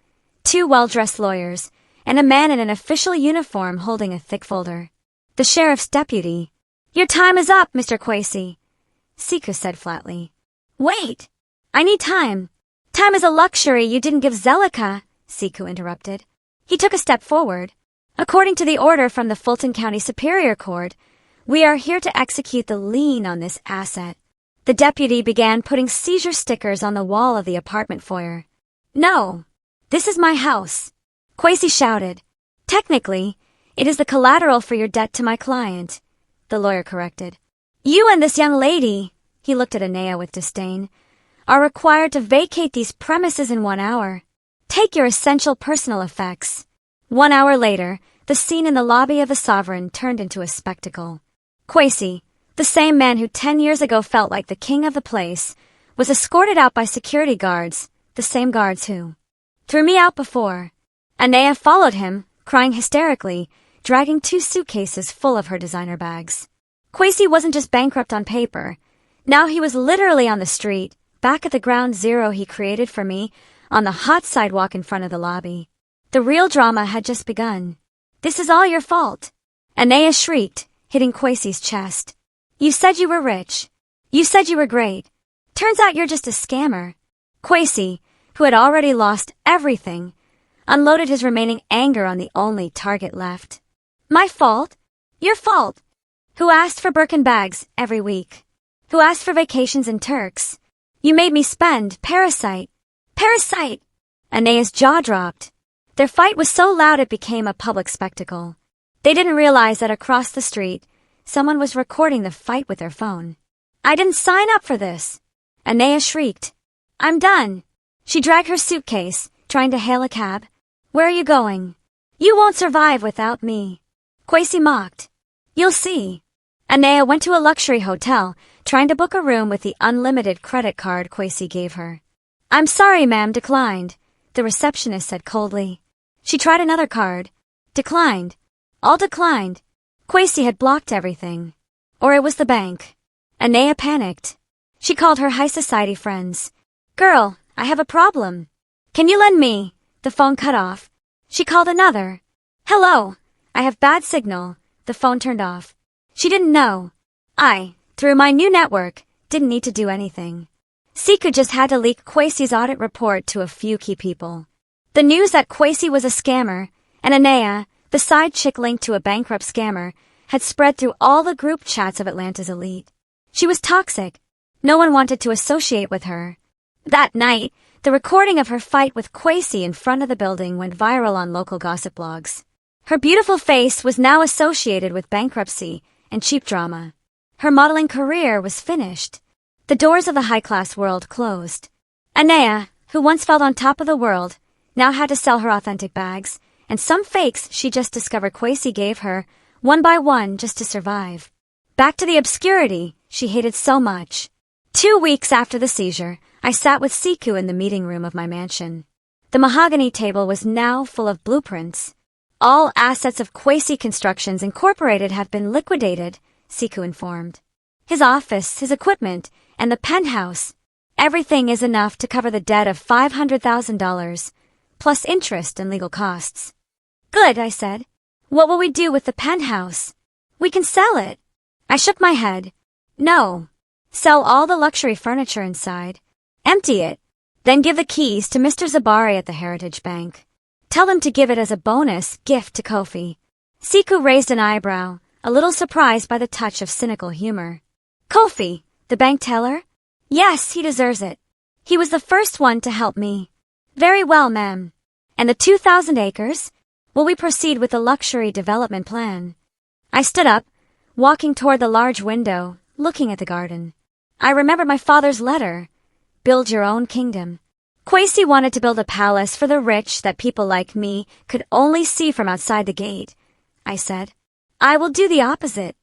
A: 2 well-dressed lawyers, and a man in an official uniform holding a thick folder. The sheriff's deputy. Your time is up, Mr. Kwesi, Siku said flatly. Wait! I need time. Time is a luxury you didn't give Zelika, Siku interrupted. He took a step forward. According to the order from the Fulton County Superior Court, we are here to execute the lien on this asset. The deputy began putting seizure stickers on the wall of the apartment foyer. No, this is my house, Kwesi shouted. Technically, it is the collateral for your debt to my client, the lawyer corrected. You and this young lady, he looked at Anea with disdain, are required to vacate these premises in 1 hour. Take your essential personal effects. 1 hour later, the scene in the lobby of the Sovereign turned into a spectacle. Kwesi, the same man who 10 years ago felt like the king of the place, was escorted out by security guards, the same guards who threw me out before. Anea followed him, crying hysterically, dragging 2 suitcases full of her designer bags. Kwesi wasn't just bankrupt on paper. Now he was literally on the street, back at the ground zero he created for me, on the hot sidewalk in front of the lobby. The real drama had just begun. This is all your fault. Anea shrieked, hitting Kwesi's chest. You said you were rich. You said you were great. Turns out you're just a scammer. Kwesi, who had already lost everything, unloaded his remaining anger on the only target left. My fault? Your fault. Who asked for Birkin bags every week? Who asked for vacations in Turks? You made me spend, parasite. Parasite! Anaya's jaw dropped. Their fight was so loud it became a public spectacle. They didn't realize that across the street, someone was recording the fight with their phone. I didn't sign up for this. Anaya shrieked. I'm done. She dragged her suitcase, trying to hail a cab. Where are you going? You won't survive without me. Kwesi mocked. You'll see. Anaya went to a luxury hotel, trying to book a room with the unlimited credit card Kwesi gave her. I'm sorry, ma'am, declined, the receptionist said coldly. She tried another card. Declined. All declined. Kwesi had blocked everything. Or it was the bank. Anaya panicked. She called her high society friends. Girl, I have a problem. Can you lend me? The phone cut off. She called another. Hello. I have bad signal. The phone turned off. She didn't know. I, through my new network, didn't need to do anything. Siku just had to leak Kwesi's audit report to a few key people. The news that Kwesi was a scammer, and Anaya, the side chick linked to a bankrupt scammer, had spread through all the group chats of Atlanta's elite. She was toxic. No one wanted to associate with her. That night, the recording of her fight with Kwesi in front of the building went viral on local gossip blogs. Her beautiful face was now associated with bankruptcy and cheap drama. Her modeling career was finished. The doors of the high-class world closed. Anaya, who once felt on top of the world, now had to sell her authentic bags, and some fakes she just discovered Kwesi gave her, one by one, just to survive. Back to the obscurity she hated so much. 2 weeks after the seizure, I sat with Siku in the meeting room of my mansion. The mahogany table was now full of blueprints. All assets of Kwesi Constructions Incorporated have been liquidated, Siku informed. His office, his equipment, and the penthouse. Everything is enough to cover the debt of $500,000, plus interest and legal costs. Good, I said. What will we do with the penthouse? We can sell it. I shook my head. No. Sell all the luxury furniture inside. Empty it. Then give the keys to Mr. Zabari at the Heritage Bank. Tell them to give it as a bonus gift to Kofi. Siku raised an eyebrow, a little surprised by the touch of cynical humor. Kofi, the bank teller? Yes, he deserves it. He was the first one to help me. Very well, ma'am. And the 2,000 acres? Will we proceed with the luxury development plan? I stood up, walking toward the large window, looking at the garden. I remembered my father's letter. Build your own kingdom. Kwesi wanted to build a palace for the rich that people like me could only see from outside the gate. I said, I will do the opposite.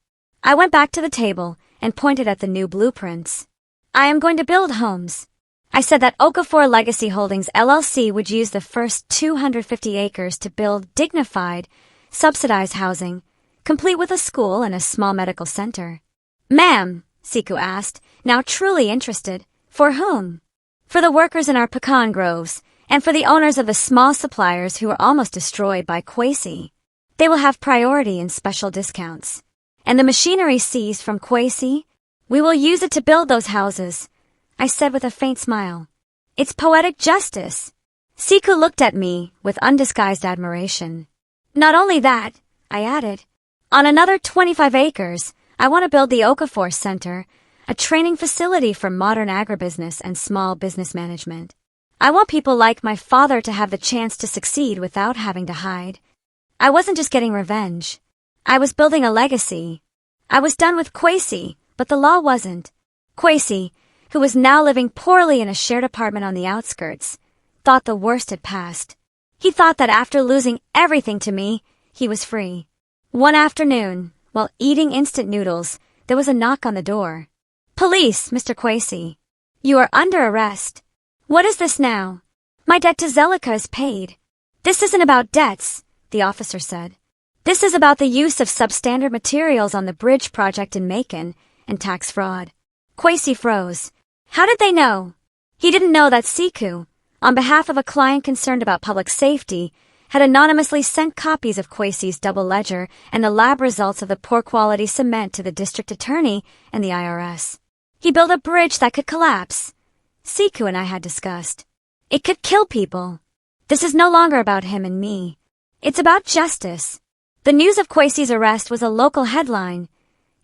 A: I went back to the table and pointed at the new blueprints. I am going to build homes. I said that Okafor Legacy Holdings LLC would use the first 250 acres to build dignified, subsidized housing, complete with a school and a small medical center. Ma'am, Siku asked, now truly interested, for whom? For the workers in our pecan groves, and for the owners of the small suppliers who were almost destroyed by Kwesi. They will have priority and special discounts. And the machinery seized from Kwesi, we will use it to build those houses, I said with a faint smile. It's poetic justice. Siku looked at me with undisguised admiration. Not only that, I added, on another 25 acres, I want to build the Okafor Center, a training facility for modern agribusiness and small business management. I want people like my father to have the chance to succeed without having to hide. I wasn't just getting revenge. I was building a legacy. I was done with Kwesi, but the law wasn't. Kwesi, who was now living poorly in a shared apartment on the outskirts, thought the worst had passed. He thought that after losing everything to me, he was free. One afternoon, while eating instant noodles, there was a knock on the door. Police, Mr. Kwesi. You are under arrest. What is this now? My debt to Zelika is paid. This isn't about debts, the officer said. This is about the use of substandard materials on the bridge project in Macon and tax fraud. Kwesi froze. How did they know? He didn't know that Siku, on behalf of a client concerned about public safety, had anonymously sent copies of Kwesi's double ledger and the lab results of the poor quality cement to the district attorney and the IRS. He built a bridge that could collapse. Siku and I had discussed. It could kill people. This is no longer about him and me. It's about justice. The news of Kwesi's arrest was a local headline.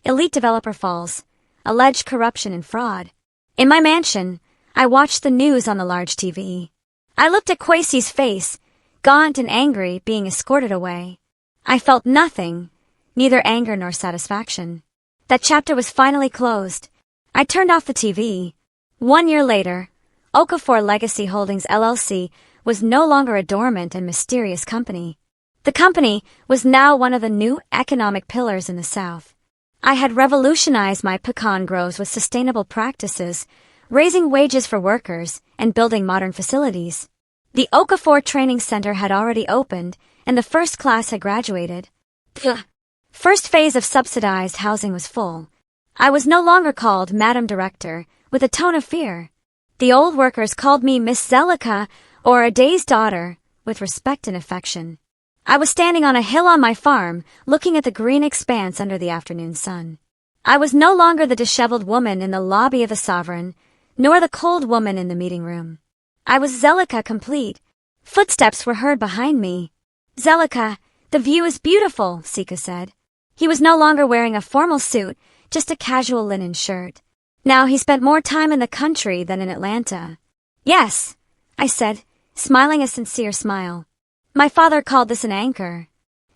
A: Elite developer falls. Alleged corruption and fraud. In my mansion, I watched the news on the large TV. I looked at Kwesi's face, gaunt and angry, being escorted away. I felt nothing, neither anger nor satisfaction. That chapter was finally closed. I turned off the TV. 1 year later, Okafor Legacy Holdings LLC was no longer a dormant and mysterious company. The company was now one of the new economic pillars in the South. I had revolutionized my pecan groves with sustainable practices, raising wages for workers and building modern facilities. The Okafor Training Center had already opened, and the first class had graduated. The first phase of subsidized housing was full. I was no longer called Madam Director, with a tone of fear. The old workers called me Miss Zelika, or a day's daughter, with respect and affection. I was standing on a hill on my farm, looking at the green expanse under the afternoon sun. I was no longer the disheveled woman in the lobby of the Sovereign, nor the cold woman in the meeting room. I was Zelika complete. Footsteps were heard behind me. Zelika, the view is beautiful, Sika said. He was no longer wearing a formal suit, just a casual linen shirt. Now he spent more time in the country than in Atlanta. Yes, I said, smiling a sincere smile. My father called this an anchor.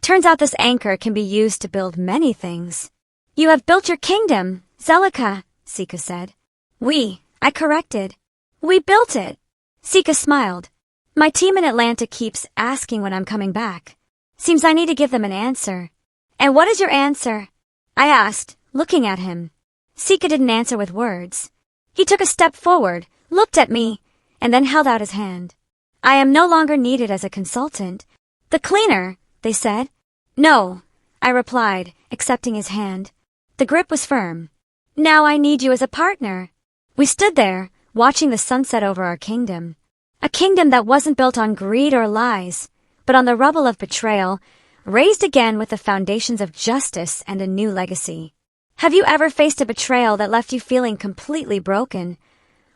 A: Turns out this anchor can be used to build many things. You have built your kingdom, Zelika, Sika said. I corrected. We built it. Sika smiled. My team in Atlanta keeps asking when I'm coming back. Seems I need to give them an answer. And what is your answer? I asked, looking at him. Sika didn't answer with words. He took a step forward, looked at me, and then held out his hand. I am no longer needed as a consultant. The cleaner, they said. No, I replied, accepting his hand. The grip was firm. Now I need you as a partner. We stood there, watching the sunset over our kingdom. A kingdom that wasn't built on greed or lies, but on the rubble of betrayal, raised again with the foundations of justice and a new legacy. Have you ever faced a betrayal that left you feeling completely broken,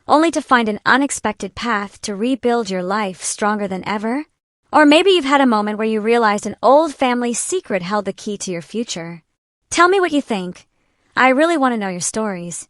A: only to find an unexpected path to rebuild your life stronger than ever? Or maybe you've had a moment where you realized an old family secret held the key to your future. Tell me what you think. I really want to know your stories.